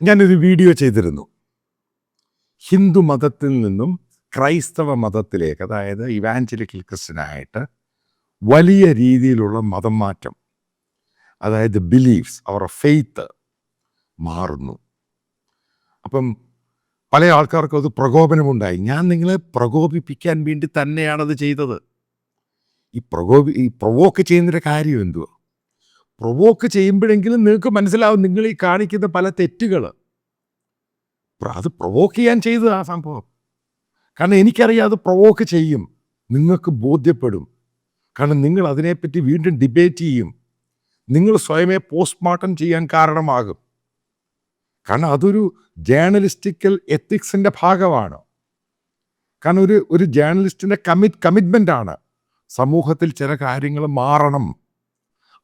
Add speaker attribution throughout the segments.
Speaker 1: ഞാനൊരു വീഡിയോ ചെയ്തിരുന്നു. ഹിന്ദു മതത്തിൽ നിന്നും ക്രൈസ്തവ മതത്തിലേക്ക്, അതായത് ഇവാഞ്ചലിക്കൽ ക്രിസ്ത്യനായിട്ട് വലിയ രീതിയിലുള്ള മതം മാറ്റം, അതായത് ബിലീഫ്സ് അവരുടെ ഫെയ്ത്ത് മാറുന്നു. അപ്പം പല ആൾക്കാർക്കും അത് പ്രകോപനമുണ്ടായി. ഞാൻ നിങ്ങളെ പ്രകോപിപ്പിക്കാൻ വേണ്ടി തന്നെയാണത് ചെയ്തത്. ഈ പ്രൊവോക്ക് ചെയ്യുന്നൊരു കാര്യം എന്തുവാ? പ്രൊവോക്ക് ചെയ്യുമ്പോഴെങ്കിലും നിങ്ങൾക്ക് മനസ്സിലാവും നിങ്ങൾ ഈ കാണിക്കുന്ന പല തെറ്റുകൾ. അത് പ്രൊവോക്ക് ചെയ്യാൻ ചെയ്തത് ആ സംഭവം. കാരണം എനിക്കറിയാം അത് പ്രൊവോക്ക് ചെയ്യും, നിങ്ങൾക്ക് ബോധ്യപ്പെടും. കാരണം നിങ്ങൾ അതിനെപ്പറ്റി വീണ്ടും ഡിബേറ്റ് ചെയ്യും, നിങ്ങൾ സ്വയമേ പോസ്റ്റ്മോർട്ടം ചെയ്യാൻ കാരണമാകും. കാരണം അതൊരു ജേർണലിസ്റ്റിക്കൽ എത്തിക്സിൻ്റെ ഭാഗമാണ്. കാരണം ഒരു ജേർണലിസ്റ്റിൻ്റെ കമ്മിറ്റ്മെൻ്റാണ്. സമൂഹത്തിൽ ചില കാര്യങ്ങൾ മാറണം,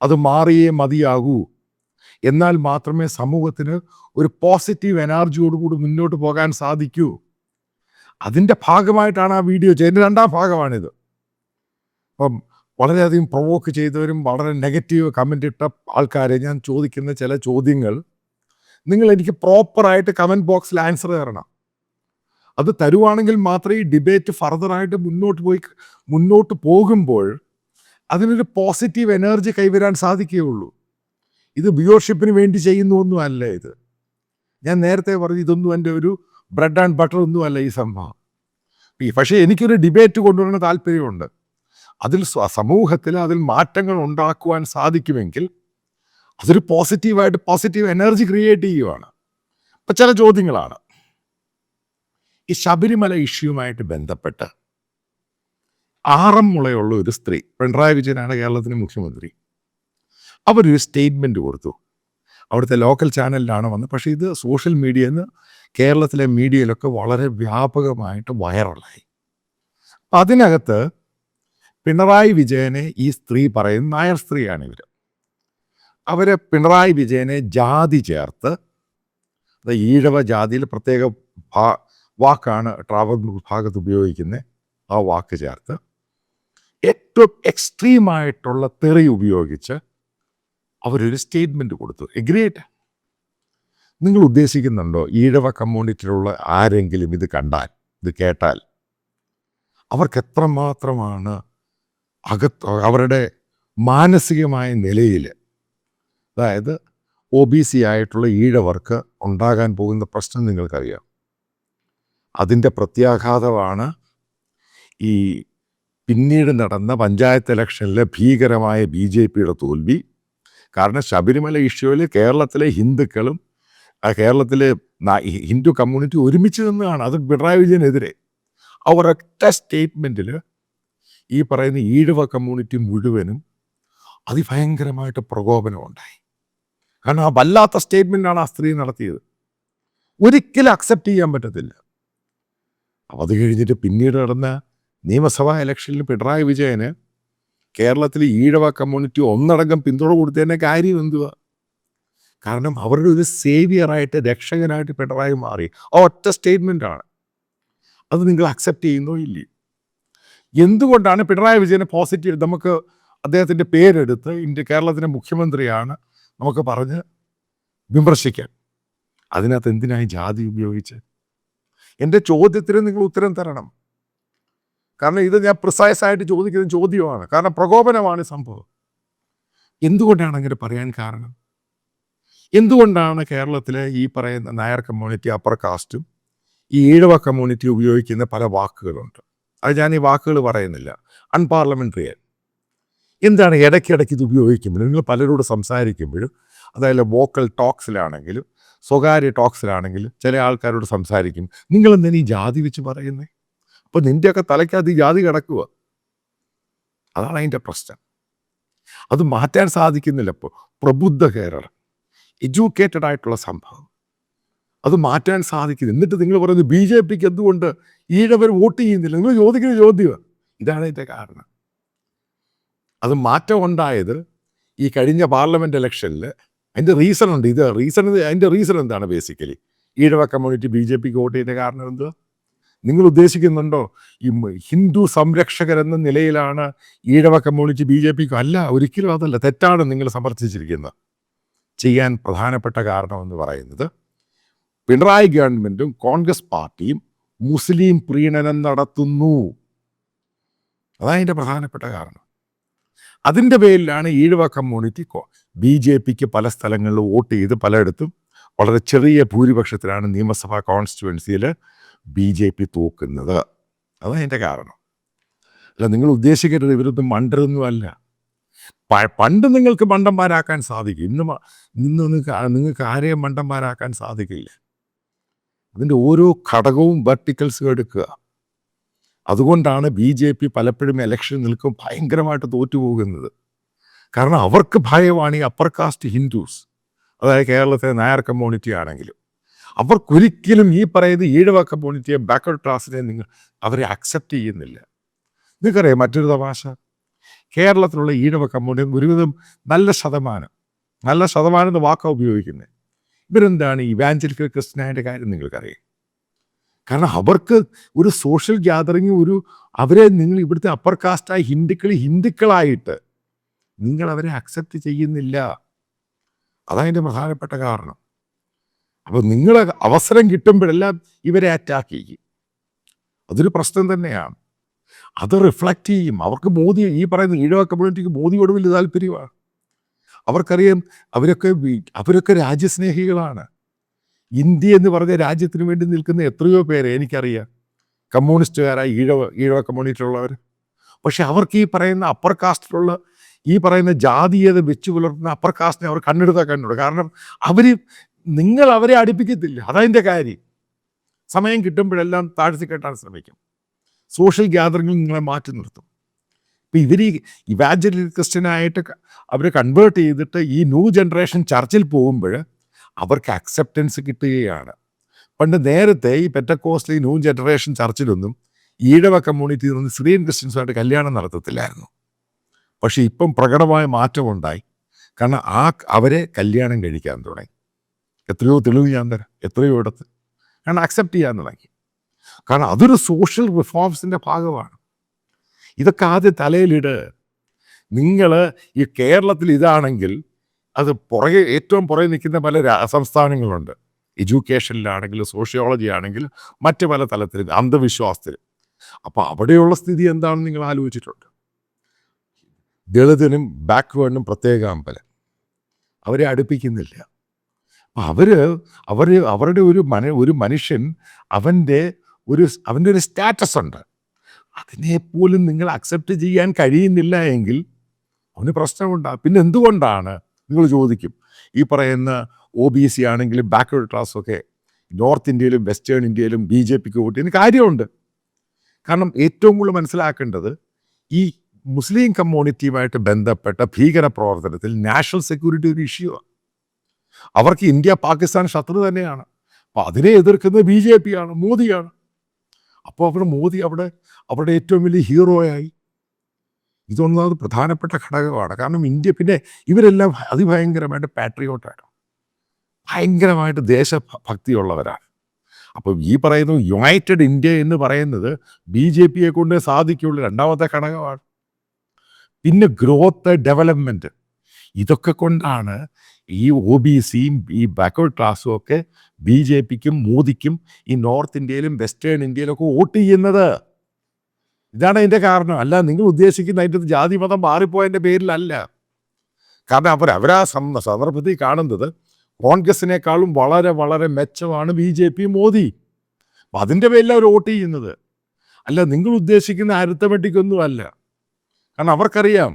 Speaker 1: അത് മാറിയേ മതിയാകൂ. എന്നാൽ മാത്രമേ സമൂഹത്തിന് ഒരു പോസിറ്റീവ് എനർജിയോടുകൂടി മുന്നോട്ട് പോകാൻ സാധിക്കൂ. അതിൻ്റെ ഭാഗമായിട്ടാണ് ആ വീഡിയോ ചെയ്തത്. രണ്ടാം ഭാഗമാണിത്. അപ്പം വളരെയധികം പ്രൊവോക്ക് ചെയ്തവരും വളരെ നെഗറ്റീവ് കമൻ്റ് ഇട്ട ആൾക്കാരെ ഞാൻ ചോദിക്കുന്ന ചില ചോദ്യങ്ങൾ നിങ്ങൾ എനിക്ക് പ്രോപ്പറായിട്ട് കമൻറ്റ് ബോക്സിൽ ആൻസർ തരണം. അത് തരുവാണെങ്കിൽ മാത്രമേ ഈ ഡിബേറ്റ് ഫർദറായിട്ട് മുന്നോട്ട് പോകുമ്പോൾ അതിനൊരു പോസിറ്റീവ് എനർജി കൈവരാൻ സാധിക്കുകയുള്ളൂ. ഇത് വ്യൂവർഷിപ്പിന് വേണ്ടി ചെയ്യുന്നൊന്നും അല്ല ഇത്. ഞാൻ നേരത്തെ പറഞ്ഞു, ഇതൊന്നും എൻ്റെ ഒരു ബ്രെഡ് ആൻഡ് ബട്ടർ ഒന്നും അല്ല ഈ സംഭവം. പക്ഷേ എനിക്കൊരു ഡിബേറ്റ് കൊണ്ടുവരുന്ന താല്പര്യമുണ്ട്. അതിൽ സമൂഹത്തിൽ അതിൽ മാറ്റങ്ങൾ ഉണ്ടാക്കുവാൻ സാധിക്കുമെങ്കിൽ അതൊരു പോസിറ്റീവ് എനർജി ക്രിയേറ്റ് ചെയ്യുവാണ്. അപ്പം ചില ചോദ്യങ്ങളാണ് ഈ ശബരിമല ഇഷ്യൂമായിട്ട് ബന്ധപ്പെട്ട്. 6 മുളയുള്ള ഒരു സ്ത്രീ, പിണറായി വിജയനാണ് കേരളത്തിൻ്റെ മുഖ്യമന്ത്രി, അവരൊരു സ്റ്റേറ്റ്മെൻറ്റ് കൊടുത്തു. അവിടുത്തെ ലോക്കൽ ചാനലിലാണ് വന്നത്. പക്ഷേ ഇത് സോഷ്യൽ മീഡിയയിൽ നിന്ന് കേരളത്തിലെ മീഡിയയിലൊക്കെ വളരെ വ്യാപകമായിട്ട് വൈറലായി. അതിനകത്ത് പിണറായി വിജയനെ ഈ സ്ത്രീ പറയുന്ന നായർ സ്ത്രീയാണ് അവർ പിണറായി വിജയനെ ജാതി ചേർത്ത്, അത് ഈഴവ ജാതിയിൽ പ്രത്യേക വാക്കാണ് ട്രാവൻകൂർ ഭാഗത്ത് ഉപയോഗിക്കുന്നത്, ആ വാക്ക് ചേർത്ത് ഏറ്റവും എക്സ്ട്രീമായിട്ടുള്ള തെറി ഉപയോഗിച്ച് അവരൊരു സ്റ്റേറ്റ്മെൻറ്റ് കൊടുത്തു. എഗ്രിയേറ്റ്. നിങ്ങൾ ഉദ്ദേശിക്കുന്നുണ്ടോ ഈഴവ കമ്മ്യൂണിറ്റിയിലുള്ള ആരെങ്കിലും ഇത് കേട്ടാൽ അവർക്ക് എത്രമാത്രമാണ് അവരുടെ മാനസികമായ നിലയിൽ, അതായത് OBC ആയിട്ടുള്ള ഈഴവർക്ക് ഉണ്ടാകാൻ പോകുന്ന പ്രശ്നം നിങ്ങൾക്കറിയാം. അതിൻ്റെ പ്രത്യാഘാതമാണ് ഈ പിന്നീട് നടന്ന പഞ്ചായത്ത് ഇലക്ഷനിലെ ഭീകരമായ BJPയുടെ തോൽവി. കാരണം ശബരിമല ഇഷ്യൂവിൽ കേരളത്തിലെ ഹിന്ദുക്കളും കേരളത്തിലെ ഹിന്ദു കമ്മ്യൂണിറ്റി ഒരുമിച്ച് നിന്നാണ് അത് പിണറായി വിജയനെതിരെ. അവരൊറ്റ സ്റ്റേറ്റ്മെൻറ്റിൽ ഈ പറയുന്ന ഈഴവ കമ്മ്യൂണിറ്റി മുഴുവനും അതിഭയങ്കരമായിട്ട് പ്രകോപനമുണ്ടായി. കാരണം ആ വല്ലാത്ത സ്റ്റേറ്റ്മെൻറ്റാണ് ആ സ്ത്രീ നടത്തിയത്. ഒരിക്കലും അക്സെപ്റ്റ് ചെയ്യാൻ പറ്റത്തില്ല. അപ്പോൾ അത് കഴിഞ്ഞിട്ട് പിന്നീട് നടന്ന നിയമസഭാ ഇലക്ഷനിൽ പിണറായി വിജയന് കേരളത്തിലെ ഈഴവ കമ്മ്യൂണിറ്റി ഒന്നടങ്കം പിന്തുണ കൊടുത്തതിൻ്റെ കാര്യം എന്തുവാ? കാരണം അവരുടെ ഒരു സേവിയറായിട്ട്, രക്ഷകനായിട്ട് പിണറായി മാറി. ആ ഒറ്റ സ്റ്റേറ്റ്മെൻറ്റാണ്. അത് നിങ്ങൾ അക്സെപ്റ്റ് ചെയ്യുന്നോ ഇല്ലേ? എന്തുകൊണ്ടാണ് പിണറായി വിജയനെ പോസിറ്റീവ്, നമുക്ക് അദ്ദേഹത്തിൻ്റെ പേരെടുത്ത് കേരളത്തിൻ്റെ മുഖ്യമന്ത്രിയാണ് നമുക്ക് പറഞ്ഞ് വിമർശിക്കാൻ, അതിനകത്ത് എന്തിനായി ജാതി ഉപയോഗിച്ച്? എൻ്റെ ചോദ്യത്തിന് നിങ്ങൾ ഉത്തരം തരണം. കാരണം ഇത് ഞാൻ പ്രിസൈസായിട്ട് ചോദിക്കുന്ന ചോദ്യമാണ്. കാരണം പ്രകോപനമാണ് സംഭവം. എന്തുകൊണ്ടാണ് അങ്ങനെ പറയാൻ കാരണം? എന്തുകൊണ്ടാണ് കേരളത്തിലെ ഈ പറയുന്ന നായർ കമ്മ്യൂണിറ്റി, അപ്പർ കാസ്റ്റും ഈ ഈഴവ കമ്മ്യൂണിറ്റി ഉപയോഗിക്കുന്ന പല വാക്കുകളുണ്ട്. അത് ഞാൻ ഈ വാക്കുകൾ പറയുന്നില്ല. അൺപാർലമെൻ്ററി. എന്താണ് ഇടയ്ക്കിടയ്ക്ക് ഇത് ഉപയോഗിക്കുമ്പോഴും നിങ്ങൾ പലരോട് സംസാരിക്കുമ്പോഴും, അതായത് വോക്കൽ ടോക്സിലാണെങ്കിലും സ്വകാര്യ ടോക്സിലാണെങ്കിലും ചില ആൾക്കാരോട് സംസാരിക്കും, നിങ്ങളെന്തിനാ ഈ ജാതി വെച്ച് പറയുന്നത്? അപ്പോൾ നിൻ്റെയൊക്കെ തലയ്ക്കകത്ത് ഈ ജാതി കിടക്കുക. അതാണ് അതിൻ്റെ പ്രശ്നം. അത് മാറ്റാൻ സാധിക്കുന്നില്ല. ഇപ്പോൾ പ്രബുദ്ധ കേരളം, എഡ്യൂക്കേറ്റഡ് ആയിട്ടുള്ള സംഭവം, അത് മാറ്റാൻ സാധിക്കില്ല. എന്നിട്ട് നിങ്ങൾ പറയുന്നത് BJPക്ക് എന്തുകൊണ്ട് ഈഴവർ വോട്ട് ചെയ്യുന്നില്ല? നിങ്ങൾ ചോദിക്കുന്ന ചോദ്യമാണ്. ഇതാണ് ഇതിൻ്റെ കാരണം. അത് മാറ്റം ഉണ്ടായത് ഈ കഴിഞ്ഞ പാർലമെൻറ്റ് ഇലക്ഷനിൽ. അതിൻ്റെ റീസൺ ഉണ്ട്. അതിൻ്റെ റീസൺ എന്താണ്? ബേസിക്കലി ഈഴവ കമ്മ്യൂണിറ്റി BJPക്ക് വോട്ട് ചെയ്യുന്ന കാരണം എന്തുവാ? നിങ്ങൾ ഉദ്ദേശിക്കുന്നുണ്ടോ ഈ ഹിന്ദു സംരക്ഷകരെന്ന നിലയിലാണ് ഈഴവ കമ്മ്യൂണിറ്റി BJPക്ക്? അല്ല, ഒരിക്കലും അതല്ല. തെറ്റാണ് നിങ്ങൾ സമർത്ഥിച്ചിരിക്കുന്നത്. ചെയ്യാൻ പ്രധാനപ്പെട്ട കാരണം എന്ന് പറയുന്നത് പിണറായി ഗവൺമെൻറ്റും കോൺഗ്രസ് പാർട്ടിയും മുസ്ലിം പ്രീണനം നടത്തുന്നു. അതതിൻ്റെ പ്രധാനപ്പെട്ട കാരണം. അതിൻ്റെ പേരിലാണ് ഈഴവ കമ്മ്യൂണിറ്റി BJPക്ക് പല സ്ഥലങ്ങളിലും വോട്ട് ചെയ്ത് പലയിടത്തും വളരെ ചെറിയ ഭൂരിപക്ഷത്തിലാണ് നിയമസഭാ കോൺസ്റ്റിറ്റ്യുവൻസിയിൽ BJP തോക്കുന്നത്. അതതിൻ്റെ കാരണം. അല്ല, നിങ്ങൾ ഉദ്ദേശിക്കരുത് ഇവരൊന്നും മണ്ടരൊന്നുമല്ല. പണ്ട് നിങ്ങൾക്ക് മണ്ടന്മാരാക്കാൻ സാധിക്കും. ഇന്ന് നിങ്ങൾക്ക് ആരെയും മണ്ടന്മാരാക്കാൻ സാധിക്കില്ല. അതിൻ്റെ ഓരോ ഘടകവും വെർട്ടിക്കൽസും എടുക്കുക. അതുകൊണ്ടാണ് BJP പലപ്പോഴും ഇലക്ഷൻ നിൽക്കും ഭയങ്കരമായിട്ട് തോറ്റുപോകുന്നത്. കാരണം അവർക്ക് ഭയമാണ് ഈ അപ്പർ കാസ്റ്റ് ഹിന്ദുസ്, അതായത് കേരളത്തിലെ നായർ കമ്മ്യൂണിറ്റി ആണെങ്കിലും അവർക്കൊരിക്കലും ഈ പറയുന്ന ഈഴവ കമ്മ്യൂണിറ്റിയെ, ബാക്ക്വേർഡ് ക്ലാസ്സിനെ അവരെ അക്സെപ്റ്റ് ചെയ്യുന്നില്ല. നിങ്ങൾക്കറിയാം മറ്റൊരു തമാശ, കേരളത്തിലുള്ള ഈഴവ കമ്മ്യൂണിറ്റി ഒരുവിധം നല്ല ശതമാനം എന്ന് വാക്കാണ് ഉപയോഗിക്കുന്നത്. ഇവരെന്താണ് ഇവാഞ്ചലിക്കൽ ക്രിസ്ത്യനായിട്ട് കാര്യം നിങ്ങൾക്കറിയാം. കാരണം അവർക്ക് ഒരു സോഷ്യൽ ഗ്യാതറിങ്, അവരെ നിങ്ങൾ ഇവിടുത്തെ അപ്പർ കാസ്റ്റായി ഹിന്ദുക്കളായിട്ട് നിങ്ങൾ അവരെ അക്സെപ്റ്റ് ചെയ്യുന്നില്ല. അതതിൻ്റെ പ്രധാനപ്പെട്ട കാരണം. അപ്പോൾ നിങ്ങൾ അവസരം കിട്ടുമ്പോഴെല്ലാം ഇവരെ അറ്റാക്ക് ചെയ്യും. അതൊരു പ്രശ്നം തന്നെയാണ്. അത് റിഫ്ലക്റ്റ് ചെയ്യും. അവർക്ക് മോദി, ഈ പറയുന്ന ഈഴവ കമ്മ്യൂണിറ്റിക്ക് മോദിയോട് വലിയ താല്പര്യമാണ്. അവർക്കറിയാം അവരൊക്കെ രാജ്യസ്നേഹികളാണ്. ഇന്ത്യ എന്ന് പറഞ്ഞ രാജ്യത്തിന് വേണ്ടി നിൽക്കുന്ന എത്രയോ പേരെ എനിക്കറിയാം, കമ്മ്യൂണിസ്റ്റുകാരായി ഈഴവ കമ്മ്യൂണിറ്റിയിലുള്ളവർ. പക്ഷെ അവർക്ക് ഈ പറയുന്ന അപ്പർ കാസ്റ്റിലുള്ള ഈ പറയുന്ന ജാതീയത വെച്ച് പുലർത്തുന്ന അപ്പർ കാസ്റ്റിനെ അവർ കണ്ണെടുത്താൽ കണ്ടുള്ളൂ. കാരണം നിങ്ങൾ അവരെ അടുപ്പിക്കത്തില്ല. അതതിൻ്റെ കാര്യം. സമയം കിട്ടുമ്പോഴെല്ലാം താഴ്ത്തി കെട്ടാൻ ശ്രമിക്കും. സോഷ്യൽ ഗ്യാതറിങ്ങിൽ നിങ്ങളെ മാറ്റി നിർത്തും. ഇപ്പം ഇവർ ഇവാഞ്ചലിക്കൽ ക്രിസ്ത്യനായിട്ട് അവർ കൺവേർട്ട് ചെയ്തിട്ട് ഈ ന്യൂ ജനറേഷൻ ചർച്ചിൽ പോകുമ്പോൾ അവർക്ക് അക്സെപ്റ്റൻസ് കിട്ടുകയാണ്. പണ്ട് നേരത്തെ ഈ പെറ്റക്കോസ്റ്റൽ ന്യൂ ജനറേഷൻ ചർച്ചിലൊന്നും ഈഴവ കമ്മ്യൂണിറ്റിയിൽ നിന്ന് സിറിയൻ ക്രിസ്ത്യൻസുമായിട്ട് കല്യാണം നടത്തത്തില്ലായിരുന്നു. പക്ഷേ ഇപ്പം പ്രകടമായ മാറ്റമുണ്ടായി. കാരണം അവരെ കല്യാണം കഴിക്കാൻ തുടങ്ങി. എത്രയോ തെളിവ് ഞാൻ തരാം, എത്രയോ ഇടത്ത്. കാരണം അക്സെപ്റ്റ് ചെയ്യാൻ തുടങ്ങി. കാരണം അതൊരു സോഷ്യൽ റിഫോംസിൻ്റെ ഭാഗമാണ്. ഇതൊക്കെ ആദ്യം തലയിലിട്. നിങ്ങൾ ഈ കേരളത്തിൽ ഇതാണെങ്കിൽ അത് ഏറ്റവും പുറകെ നിൽക്കുന്ന പല സംസ്ഥാനങ്ങളുണ്ട്. എഡ്യൂക്കേഷനിലാണെങ്കിലും സോഷ്യോളജി ആണെങ്കിലും മറ്റ് പല തലത്തിൽ, അന്ധവിശ്വാസത്തിൽ. അപ്പോൾ അവിടെയുള്ള സ്ഥിതി എന്താണെന്ന് നിങ്ങൾ ആലോചിച്ചിട്ടുണ്ട്? ദളിതനും ബാക്ക്വേർഡിനും പ്രത്യേക അമ്പലം, അവരെ അടുപ്പിക്കുന്നില്ല. അപ്പം അവരുടെ ഒരു മനുഷ്യൻ അവൻ്റെ ഒരു സ്റ്റാറ്റസ് ഉണ്ട്. അതിനെപ്പോലും നിങ്ങൾ അക്സെപ്റ്റ് ചെയ്യാൻ കഴിയുന്നില്ല എങ്കിൽ അവന് പ്രശ്നമുണ്ടാകും. പിന്നെ എന്തുകൊണ്ടാണ് നിങ്ങൾ ചോദിക്കും, ഈ പറയുന്ന OBC ആണെങ്കിലും ബാക്ക്വേർഡ് ക്ലാസ്സൊക്കെ നോർത്ത് ഇന്ത്യയിലും വെസ്റ്റേൺ ഇന്ത്യയിലും BJPക്ക് വോട്ട് ചെയ്യുന്ന കാര്യമുണ്ട്. കാരണം ഏറ്റവും കൂടുതൽ മനസ്സിലാക്കേണ്ടത് ഈ മുസ്ലിം കമ്മ്യൂണിറ്റിയുമായിട്ട് ബന്ധപ്പെട്ട ഭീകര പ്രവർത്തനത്തിൽ നാഷണൽ സെക്യൂരിറ്റി ഒരു ഇഷ്യൂ ആണ്. അവർക്ക് ഇന്ത്യ പാകിസ്ഥാൻ ശത്രു തന്നെയാണ്. അപ്പോൾ അതിനെ എതിർക്കുന്നത് BJP ആണ്, മോദിയാണ്. അപ്പോൾ മോദി അവരുടെ ഏറ്റവും വലിയ ഹീറോയായി. ഇതൊന്നാമത് പ്രധാനപ്പെട്ട ഘടകമാണ്. കാരണം ഇന്ത്യ, പിന്നെ ഇവരെല്ലാം അതിഭയങ്കരമായിട്ട് പാട്രിയോട്ടാണ്, ഭയങ്കരമായിട്ട് ദേശഭക്തിയുള്ളവരാണ്. അപ്പം ഈ പറയുന്ന യുണൈറ്റഡ് ഇന്ത്യ എന്ന് പറയുന്നത് BJPയെ കൊണ്ട് സാധിക്കുള്ളൂ. രണ്ടാമത്തെ ഘടകമാണ്. പിന്നെ ഗ്രോത്ത്, ഡെവലപ്മെൻറ്റ്, ഇതൊക്കെ കൊണ്ടാണ് ഈ OBCയും ഈ ബാക്ക്വേർഡ് ക്ലാസ്സും ഒക്കെ BJPക്കും മോദിക്കും ഈ നോർത്ത് ഇന്ത്യയിലും വെസ്റ്റേൺ ഇന്ത്യയിലൊക്കെ വോട്ട് ചെയ്യുന്നത്. ഇതാണ് അതിൻ്റെ കാരണം. അല്ല, നിങ്ങൾ ഉദ്ദേശിക്കുന്ന അതിൻ്റെ ജാതി മതം മാറിപ്പോയതിൻ്റെ പേരിലല്ല. കാരണം അവരാ സന്ദർഭത്തിൽ കാണുന്നത് കോൺഗ്രസിനേക്കാളും വളരെ വളരെ മെച്ചമാണ് BJP, മോദി. അപ്പം അതിൻ്റെ പേരിലാണ് അവർ വോട്ട് ചെയ്യുന്നത്. അല്ല, നിങ്ങൾ ഉദ്ദേശിക്കുന്ന അരിത്തമെറ്റിക്കൊന്നും അല്ല. കാരണം അവർക്കറിയാം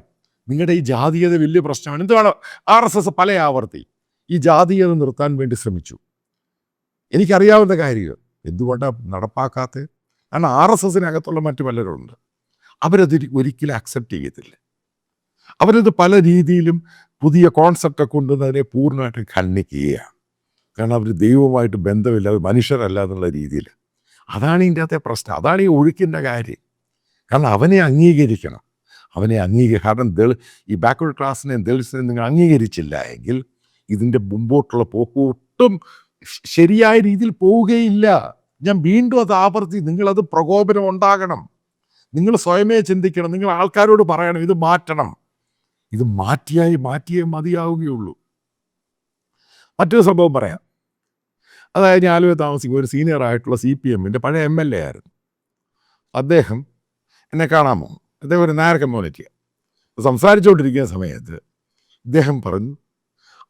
Speaker 1: നിങ്ങളുടെ ഈ ജാതീയത വലിയ പ്രശ്നമാണ്. എന്താണ് RSS പല ആവർത്തി ഈ ജാതീയത നിർത്താൻ വേണ്ടി ശ്രമിച്ചു. എനിക്കറിയാവുന്ന കാര്യം എന്തുകൊണ്ടാണ് നടപ്പാക്കാത്തത്? കാരണം RSSനകത്തുള്ള മറ്റു പലരുണ്ട്, അവരത് ഒരിക്കലും അക്സെപ്റ്റ് ചെയ്യത്തില്ല. അവരത് പല രീതിയിലും പുതിയ കോൺസെപ്റ്റൊക്കെ കൊണ്ടുവന്നതിനെ പൂർണ്ണമായിട്ട് ഖണ്ഡിക്കുകയാണ്. കാരണം അവർ ദൈവവുമായിട്ട് ബന്ധമില്ല, അവർ മനുഷ്യരല്ല എന്നുള്ള രീതിയിൽ. അതാണ് ഇതിൻ്റെ അകത്തെ പ്രശ്നം. അതാണ് ഈ ഒഴുക്കിൻ്റെ കാര്യം. കാരണം അവനെ അംഗീകരിക്കണം. കാരണം ഈ ബാക്ക്വേർഡ് ക്ലാസ്സിനെയും ദളിതസിനെയും നിങ്ങൾ അംഗീകരിച്ചില്ല എങ്കിൽ ഇതിൻ്റെ മുമ്പോട്ടുള്ള പോക്ക് ഒട്ടും ശരിയായ രീതിയിൽ പോവുകയില്ല. ഞാൻ വീണ്ടും അത് ആവർത്തി, നിങ്ങളത് പ്രകോപനം ഉണ്ടാകണം. നിങ്ങൾ സ്വയമേ ചിന്തിക്കണം. നിങ്ങൾ ആൾക്കാരോട് പറയണം, ഇത് മാറ്റണം. ഇത് മാറ്റിയേ മതിയാവുകയുള്ളൂ. മറ്റൊരു സംഭവം പറയാം. അതായത് ഞാൻ ആലുവ താമസിക്കുന്ന ഒരു സീനിയർ ആയിട്ടുള്ള CPM പഴയ MLA ആയിരുന്നു. അദ്ദേഹം എന്നെ കാണാമോ? അദ്ദേഹം ഒരു നായർ കമ്മ്യൂണിറ്റിയാണ്. സംസാരിച്ചുകൊണ്ടിരിക്കുന്ന സമയത്ത് ഇദ്ദേഹം പറഞ്ഞു,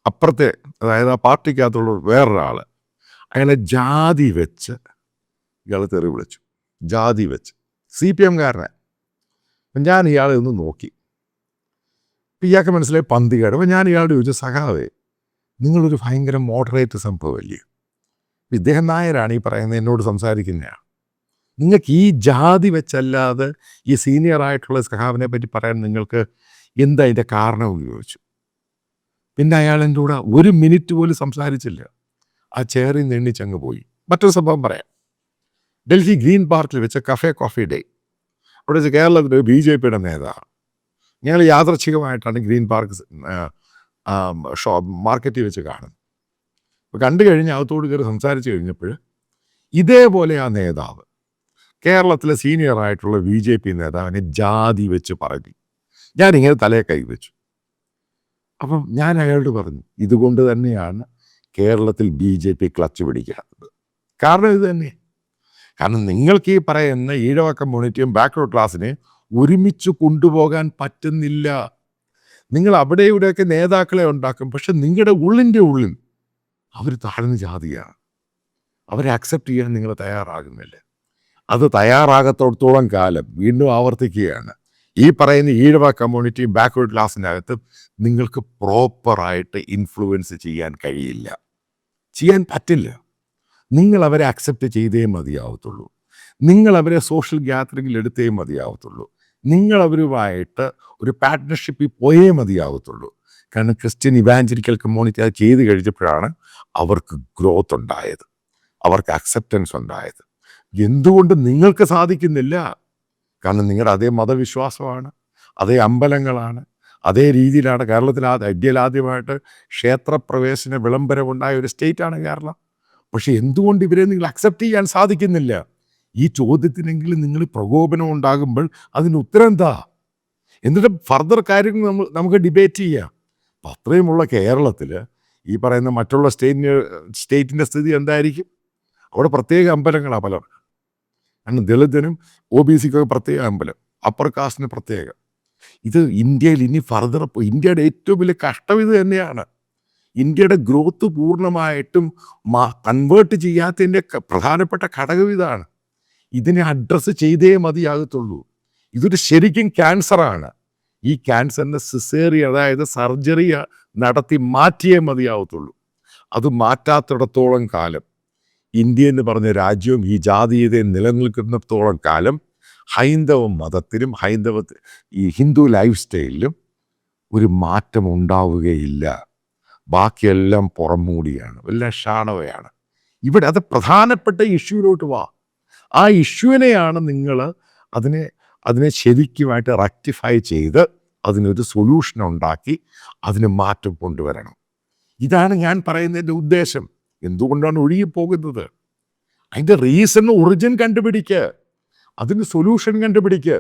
Speaker 1: അപ്പുറത്തെ അതായത് ആ പാർട്ടിക്കകത്തുള്ള വേറൊരാൾ അയാളെ ജാതി വെച്ച് ഇയാൾ തെറി വിളിച്ചു. ജാതി വെച്ച് CPM-കാരനെ. അപ്പം ഞാൻ ഇയാളെ ഒന്ന് നോക്കി. ഇയാൾക്ക് മനസ്സിലായി പന്തികേട്. അപ്പം ഞാൻ ഇയാളോട് ചോദിച്ചു, സഖാവേ നിങ്ങളൊരു ഭയങ്കര മോഡറേറ്റ് സംഭവമല്ലേ? ഇദ്ദേഹം നായരാണ് ഈ പറയുന്നത്, എന്നോട് സംസാരിക്കുന്നതാണ്. നിങ്ങൾക്ക് ഈ ജാതി വെച്ചല്ലാതെ ഈ സീനിയർ ആയിട്ടുള്ള സഖാവിനെ പറ്റി പറയാൻ നിങ്ങൾക്ക് എന്താ അതിൻ്റെ കാരണം ചോദിച്ചു. പിന്നെ അയാൾ എൻ്റെ കൂടെ 1 മിനിറ്റ് പോലും സംസാരിച്ചില്ല. ആ ചെയറിൽ നിന്ന് എണ്ണിച്ചങ്ങ് പോയി. മറ്റൊരു സംഭവം പറയാം. ഡൽഹി ഗ്രീൻ പാർക്കിൽ വെച്ച് കോഫി ഡേ അവിടെ വെച്ച് കേരളത്തിൽ BJP-യുടെ നേതാവ് ഞങ്ങൾ യാദൃച്ഛികമായിട്ടാണ് ഗ്രീൻ പാർക്ക് മാർക്കറ്റിൽ വെച്ച് കാണുന്നത്. അപ്പോൾ കണ്ടു കഴിഞ്ഞ് അകത്തോട് കയറി സംസാരിച്ച് കഴിഞ്ഞപ്പോൾ ഇതേപോലെ ആ നേതാവ് കേരളത്തിലെ സീനിയർ ആയിട്ടുള്ള BJP നേതാവിനെ ജാതി വെച്ച് പറഞ്ഞു. ഞാനിങ്ങനെ തലയെ കൈവച്ചു. അപ്പം ഞാൻ അയാളോട് പറഞ്ഞു, ഇതുകൊണ്ട് തന്നെയാണ് കേരളത്തിൽ BJP ക്ലച്ച് പിടിക്കാത്തത്. കാരണം ഇത് തന്നെ. കാരണം നിങ്ങൾക്ക് ഈ പറയുന്ന ഈഴവ കമ്മ്യൂണിറ്റിയും ബാക്ക്വേർഡ് ക്ലാസ്സിനെ ഒരുമിച്ച് കൊണ്ടുപോകാൻ പറ്റുന്നില്ല. നിങ്ങൾ അവിടെ ഇവിടെയൊക്കെ നേതാക്കളെ ഉണ്ടാക്കും, പക്ഷെ നിങ്ങളുടെ ഉള്ളിൻ്റെ ഉള്ളിൽ അവർ താഴ്ന്ന ജാതിയാണ്. അവരെ അക്സെപ്റ്റ് ചെയ്യാൻ നിങ്ങൾ തയ്യാറാകുന്നില്ല. അത് തയ്യാറാകത്തോടത്തോളം കാലം വീണ്ടും ആവർത്തിക്കുകയാണ്, ഈ പറയുന്ന ഈഴവ കമ്മ്യൂണിറ്റി ബാക്ക്വേർഡ് ക്ലാസ്സിനകത്ത് നിങ്ങൾക്ക് പ്രോപ്പറായിട്ട് ഇൻഫ്ലുവൻസ് ചെയ്യാൻ കഴിയില്ല, ചെയ്യാൻ പറ്റില്ല. നിങ്ങൾ അവരെ അക്സെപ്റ്റ് ചെയ്തേ മതിയാവത്തുള്ളൂ. നിങ്ങൾ അവരെ സോഷ്യൽ ഗ്യാതറിങ്ങിൽ എടുത്തേ മതിയാവത്തുള്ളൂ. നിങ്ങൾ അവരുമായിട്ട് ഒരു പാർട്ട്ണർഷിപ്പിൽ പോയേ മതിയാവത്തുള്ളൂ. കാരണം ക്രിസ്ത്യൻ ഇവാഞ്ചലിക്കൽ കമ്മ്യൂണിറ്റി അത് ചെയ്ത് കഴിഞ്ഞപ്പോഴാണ് അവർക്ക് ഗ്രോത്ത് ഉണ്ടായത്, അവർക്ക് അക്സെപ്റ്റൻസ് ഉണ്ടായത്. എന്തുകൊണ്ട് നിങ്ങൾക്ക് സാധിക്കുന്നില്ല? കാരണം നിങ്ങളുടെ അതേ മതവിശ്വാസമാണ്, അതേ അമ്പലങ്ങളാണ്, അതേ രീതിയിലാണ്. കേരളത്തിൽ ഇന്ത്യയിൽ ആദ്യമായിട്ട് ക്ഷേത്രപ്രവേശന വിളംബരമുണ്ടായ ഒരു സ്റ്റേറ്റാണ് കേരളം. പക്ഷെ എന്തുകൊണ്ട് ഇവരെ നിങ്ങൾ അക്സെപ്റ്റ് ചെയ്യാൻ സാധിക്കുന്നില്ല? ഈ ചോദ്യത്തിനെങ്കിലും നിങ്ങൾ പ്രകോപനം ഉണ്ടാകുമ്പോൾ അതിന് ഉത്തരം എന്താ? എന്നിട്ട് ഫർദർ കാര്യങ്ങൾ നമുക്ക് ഡിബേറ്റ് ചെയ്യാം. അപ്പം അത്രയുമുള്ള കേരളത്തിൽ ഈ പറയുന്ന മറ്റുള്ള സ്റ്റേറ്റിൻ്റെ സ്ഥിതി എന്തായിരിക്കും? അവിടെ പ്രത്യേക അമ്പലങ്ങളാണ് പലർക്കും. കാരണം ദളിതനും OBC-ക്കൊക്കെ പ്രത്യേക അമ്പലം, അപ്പർ കാസ്റ്റിന് പ്രത്യേകം. ഇത് ഇന്ത്യയിൽ ഇനി ഫർദർ ഇന്ത്യയുടെ ഏറ്റവും വലിയ കഷ്ടം ഇത് തന്നെയാണ്. ഇന്ത്യയുടെ ഗ്രോത്ത് പൂർണ്ണമായിട്ടും കൺവേർട്ട് ചെയ്യാത്തതിൻ്റെ പ്രധാനപ്പെട്ട ഘടകം ഇതാണ്. ഇതിനെ അഡ്രസ്സ് ചെയ്തേ മതിയാകത്തുള്ളൂ. ഇതൊരു ശരിക്കും ക്യാൻസറാണ്. ഈ ക്യാൻസറിൻ്റെ സിസേറിയൻ അതായത് സർജറി നടത്തി മാറ്റിയേ മതിയാവത്തുള്ളൂ. അത് മാറ്റാത്തിടത്തോളം കാലം ഇന്ത്യ എന്ന് പറഞ്ഞ രാജ്യവും ഈ ജാതീയതയെ നിലനിൽക്കുന്നിടത്തോളം കാലം ഹൈന്ദവ മതത്തിലും ഈ ഹിന്ദു ലൈഫ് സ്റ്റൈലിലും ഒരു മാറ്റം ഉണ്ടാവുകയില്ല. ബാക്കിയെല്ലാം പുറംമൂടിയാണ്, എല്ലാം ഷാണവയാണ്. ഇവിടെ അത് പ്രധാനപ്പെട്ട ഇഷ്യൂവിലോട്ട് വാ. ആ ഇഷ്യൂവിനെയാണ് നിങ്ങൾ അതിനെ ശരിക്കുമായിട്ട് റെക്ടിഫൈ ചെയ്ത് അതിനൊരു സൊല്യൂഷൻ ഉണ്ടാക്കി അതിന് മാറ്റം കൊണ്ടുവരണം. ഇതാണ് ഞാൻ പറയുന്നതിൻ്റെ ഉദ്ദേശം. എന്തുകൊണ്ടാണ് ഒഴുകിപ്പോകുന്നത്? അതിൻ്റെ റീസൺ, ഒറിജിൻ കണ്ടുപിടിക്കുക, അതിന് സൊല്യൂഷൻ കണ്ടുപിടിക്കുക.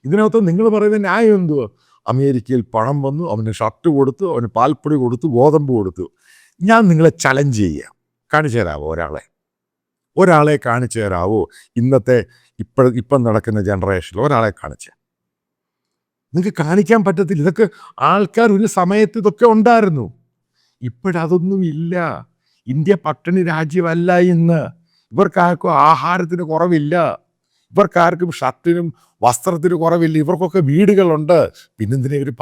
Speaker 1: ഇതിനകത്ത് നിങ്ങൾ പറയുന്ന ന്യായം എന്തുവാ? അമേരിക്കയിൽ പണം വന്നു, അവന് ഷർട്ട് കൊടുത്തു, അവന് പാൽപ്പൊടി കൊടുത്തു, ഗോതമ്പ് കൊടുത്തു. ഞാൻ നിങ്ങളെ ചലഞ്ച് ചെയ്യാം. കാണിച്ചു തരാമോ ഒരാളെ കാണിച്ചു തരാമോ? ഇന്നത്തെ ഇപ്പം നടക്കുന്ന ജനറേഷനിൽ ഒരാളെ കാണിച്ച് നിങ്ങൾക്ക് കാണിക്കാൻ പറ്റത്തില്ല. ഇതൊക്കെ ആൾക്കാർ ഒരു സമയത്ത് ഇതൊക്കെ ഉണ്ടായിരുന്നു, ഇപ്പോഴതൊന്നും ഇല്ല. ഇന്ത്യ പട്ടിണി രാജ്യമല്ല ഇന്ന്. ഇവർക്കാർക്കും ആഹാരത്തിന് കുറവില്ല, ഇവർക്കാർക്കും ഷർട്ടിനും വസ്ത്രത്തിന് കുറവില്ല. ഇവർക്കൊക്കെ വീടുകളുണ്ട്. പിന്നെന്തിനാ ഒരു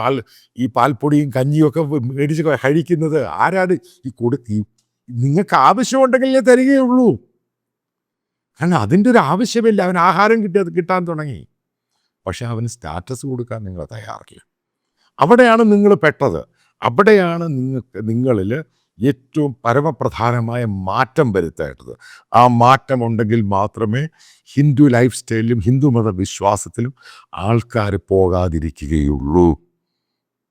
Speaker 1: ഈ പാൽപ്പൊടിയും കഞ്ഞിയൊക്കെ മേടിച്ച് കഴിക്കുന്നത്? ആരാണ് ഈ നിങ്ങൾക്ക് ആവശ്യമുണ്ടെങ്കിലേ തരികയുള്ളൂ. കാരണം അതിൻ്റെ ഒരു ആവശ്യമില്ല. അവൻ ആഹാരം കിട്ടാൻ തുടങ്ങി, പക്ഷെ അവന് സ്റ്റാറ്റസ് കൊടുക്കാൻ നിങ്ങൾ തയ്യാറില്ല. അവിടെയാണ് നിങ്ങൾ പെട്ടത്. അവിടെയാണ് നിങ്ങളിൽ ഏറ്റവും പരമപ്രധാനമായ മാറ്റം വരുത്തേണ്ടത്. ആ മാറ്റം ഉണ്ടെങ്കിൽ മാത്രമേ ഹിന്ദു ലൈഫ് സ്റ്റൈലിലും ഹിന്ദു മത വിശ്വാസത്തിലും ആൾക്കാർ പോകാതിരിക്കുകയുള്ളൂ.